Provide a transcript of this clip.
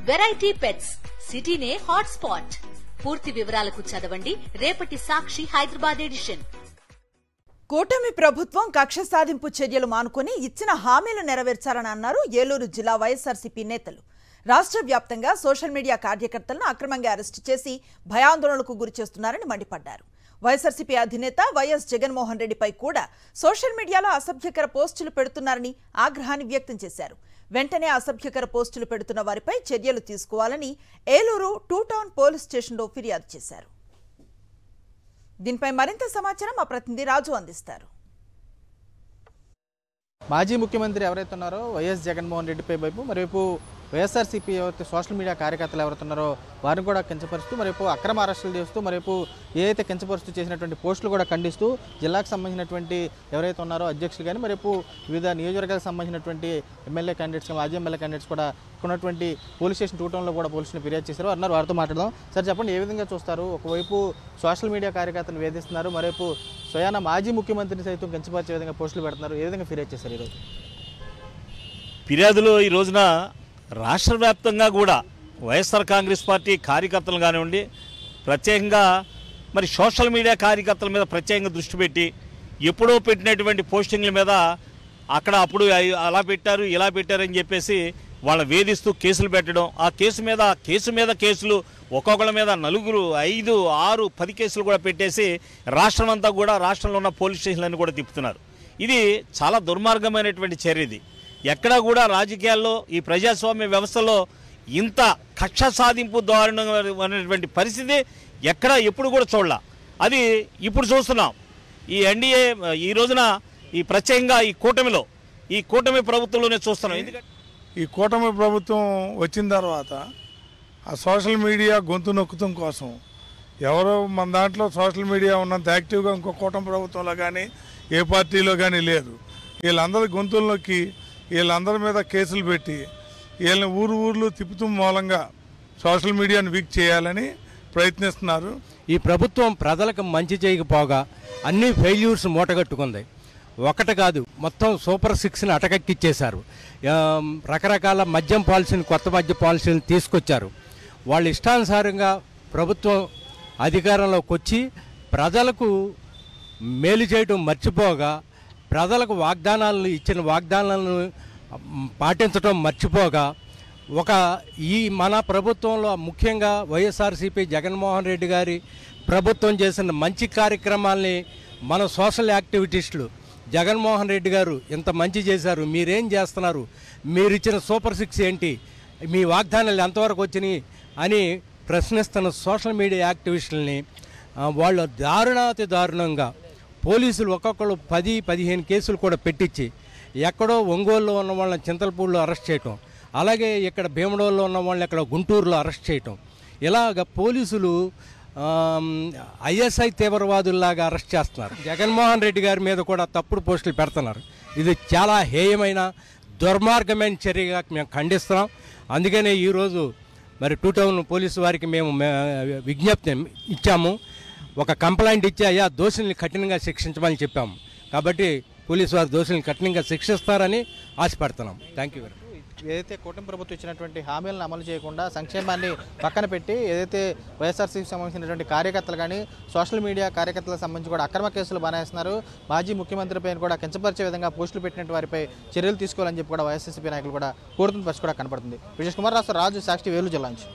Variety pets సిటీనే hot spot. పూర్తి వివరాలకు చదవండి రేపటి సాక్షి హైదరాబాద్ ఎడిషన్. కూటమి ప్రభుత్వం కక్ష సాధింపు చర్యలు మానుకొని ఇచ్చిన హామీలు నెరవేర్చాలని అన్నారు ఏలూరు జిల్లా వైఎస్ఆర్సీపీ నేతలు. రాష్ట్ర వ్యాప్తంగా సోషల్ మీడియా కార్యకర్తలను అక్రమంగా అరెస్టు చేసి భయాందోళనకు గురిచేస్తున్నారని మండిపడ్డారు. వైఎస్ఆర్సీపీ అధినేత వైఎస్ జగన్మోహన్ రెడ్డిపై కూడా సోషల్ మీడియాలో అసభ్యకర పోస్టులు పెడుతున్నారని ఆగ్రహాన్ని వ్యక్తం చేశారు. వెంటనే అసభ్యకర పోస్టులు పెడుతున్న వారిపై చర్యలు తీసుకోవాలని ఏలూరు 2 టౌన్ పోలీస్ స్టేషన్లో ఫిర్యాదు చేశారు. దీనిపై మరింత సమాచారం మా ప్రతినిధి రాజు అందిస్తారు. మాజీ ముఖ్యమంత్రి ఎవరైతే ఉన్నారో వైఎస్ జగన్మోహన్ రెడ్డిపై వైపు మరోవైపు వైఎస్ఆర్సీపీ ఎవరైతే సోషల్ మీడియా కార్యకర్తలు ఎవరైతే ఉన్నారో వారిని కూడా కించపరుస్తూ మరోవైపు అక్రమ అరెస్టులు చేస్తూ మరోవైపు ఏదైతే కించపరుస్తూ చేసినటువంటి పోస్టులు కూడా ఖండిస్తూ జిల్లాకు సంబంధించినటువంటి ఎవరైతే ఉన్నారో అధ్యక్షులు కానీ మరోవైపు వివిధ నియోజకవర్గాలకు సంబంధించినటువంటి ఎమ్మెల్యే క్యాండిడేట్స్ మాజీ ఎమ్మెల్యే క్యాండిడేట్స్ కూడా ఉన్నటువంటి పోలీస్ స్టేషన్ 2 టౌన్లో కూడా పోలీసులు ఫిర్యాదు చేశారు. అన్నారు వారితో మాట్లాడదాం. సార్ చెప్పండి, ఏ విధంగా చూస్తారు? ఒకవైపు సోషల్ మీడియా కార్యకర్తలు వేధిస్తున్నారు, మరోవైపు స్వయాన మాజీ ముఖ్యమంత్రిని సైతం కించపరిచే విధంగా పోస్టులు పెడుతున్నారు. ఏ విధంగా ఫిర్యాదు చేశారు ఈరోజు? ఫిర్యాదులో ఈ రోజున రాష్ట్ర వ్యాప్తంగా కూడా వైఎస్ఆర్ కాంగ్రెస్ పార్టీ కార్యకర్తలు కానివ్వండి, ప్రత్యేకంగా మరి సోషల్ మీడియా కార్యకర్తల మీద ప్రత్యేకంగా దృష్టి పెట్టి ఎప్పుడో పెట్టినటువంటి పోస్టింగ్ల మీద అక్కడ అప్పుడు అలా పెట్టారు ఇలా పెట్టారని చెప్పేసి వాళ్ళ వేధిస్తూ కేసులు పెట్టడం, ఆ కేసు మీద కేసులు ఒక్కొక్కళ్ళ మీద 4, 5, 6, 10 కేసులు కూడా పెట్టేసి రాష్ట్రం అంతా కూడా రాష్ట్రంలో ఉన్న పోలీస్ స్టేషన్లన్నీ కూడా తిప్పుతున్నారు. ఇది చాలా దుర్మార్గమైనటువంటి చర్య. ఇది ఎక్కడా కూడా రాజకీయాల్లో ఈ ప్రజాస్వామ్య వ్యవస్థలో ఇంత కక్ష సాధింపు దారుణమైనటువంటి పరిస్థితి ఎక్కడ ఎప్పుడు కూడా చూడాల. అది ఇప్పుడు చూస్తున్నాం. ఈ ఎన్డీఏ ఈ రోజున ఈ ప్రత్యేకంగా ఈ కూటమి ప్రభుత్వంలోనే చూస్తున్నాం. ఎందుకంటే ఈ కూటమి ప్రభుత్వం వచ్చిన తర్వాత ఆ సోషల్ మీడియా గొంతు నొక్కుతం కోసం ఎవరో మన దాంట్లో సోషల్ మీడియా ఉన్నంత యాక్టివ్గా ఇంకో కూటమి ప్రభుత్వంలో కానీ ఏ పార్టీలో కానీ లేదు. వీళ్ళందరి గొంతుల్లోకి వీళ్ళందరి మీద కేసులు పెట్టి వీళ్ళని ఊర్లు తిప్పుతూ మూలంగా సోషల్ మీడియాను వీక్ చేయాలని ప్రయత్నిస్తున్నారు. ఈ ప్రభుత్వం ప్రజలకు మంచి చేయకపోగా అన్ని ఫెయిల్యూర్స్ మూటగట్టుకుంది. ఒకటి కాదు, మొత్తం సూపర్ 6ని అటకెక్కిచ్చేశారు. రకరకాల మద్యం పాలసీని, కొత్త మద్య పాలసీని తీసుకొచ్చారు. వాళ్ళ ఇష్టానుసారంగా ప్రభుత్వం అధికారంలోకి వచ్చి ప్రజలకు మేలు చేయడం మర్చిపోగా, ప్రజలకు ఇచ్చిన వాగ్దానాలను పాటించడం మర్చిపోగా, ఈ మన ప్రభుత్వంలో ముఖ్యంగా వైఎస్ఆర్సీపీ జగన్మోహన్ రెడ్డి గారి ప్రభుత్వం చేసిన మంచి కార్యక్రమాల్ని మన సోషల్ యాక్టివిటీస్లు జగన్మోహన్ రెడ్డి గారు ఇంత మంచి చేశారు, మీరేం చేస్తున్నారు, మీరు ఇచ్చిన సూపర్ 6 ఏంటి, మీ వాగ్దానాలు ఎంతవరకు వచ్చినాయి అని ప్రశ్నిస్తున్న సోషల్ మీడియా యాక్టివిస్టులని వాళ్ళు దారుణంగా పోలీసులు ఒక్కొక్కరు 10-15 కేసులు కూడా పెట్టించి ఎక్కడో ఒంగోలులో ఉన్న వాళ్ళని చింతలపూడిలో అరెస్ట్ చేయటం, అలాగే ఇక్కడ భీమడోల్లో ఉన్న వాళ్ళని ఇక్కడ గుంటూరులో అరెస్ట్ చేయటం, ఇలాగ పోలీసులు ఐఎస్ఐ తీవ్రవాదుల్లాగా అరెస్ట్ చేస్తున్నారు. జగన్మోహన్ రెడ్డి గారి మీద కూడా తప్పుడు పోస్టులు పెడుతున్నారు. ఇది చాలా హేయమైన దుర్మార్గమైన చర్యగా మేము ఖండిస్తున్నాం. అందుకనే ఈరోజు మరి 2 టౌన్ పోలీసు వారికి మేము విజ్ఞప్తి ఇచ్చాము. ఒక కంప్లైంట్ ఇచ్చి అయ్యా దోషుల్ని కఠినంగా శిక్షించమని చెప్పాము. కాబట్టి పోలీసు వారు దోషుల్ని కఠినంగా శిక్షిస్తారని ఆశపడుతున్నాం. Thank you. ఏదైతే కూటమి ప్రభుత్వం ఇచ్చినటువంటి హామీలను అమలు చేయకుండా సంక్షేమాన్ని పక్కన పెట్టి ఏదైతే వైఎస్ఆర్సీకి సంబంధించినటువంటి కార్యకర్తలు కానీ సోషల్ మీడియా కార్యకర్తలకు సంబంధించి కూడా అక్రమ కేసులు బనాయిస్తున్నారు. మాజీ ముఖ్యమంత్రిపై కూడా కించపరిచే విధంగా పోస్టులు పెట్టినటువంటి వారిపై చర్యలు తీసుకోవాలని చెప్పి కూడా వైఎస్ఆర్సీపీ నాయకులు కూడా కోరుతున్న పరిస్థితి కూడా కనపడుతుంది. విజయ్ కుమార్ రాజు, సాక్షి, వేలూరు జిల్లా నుంచి.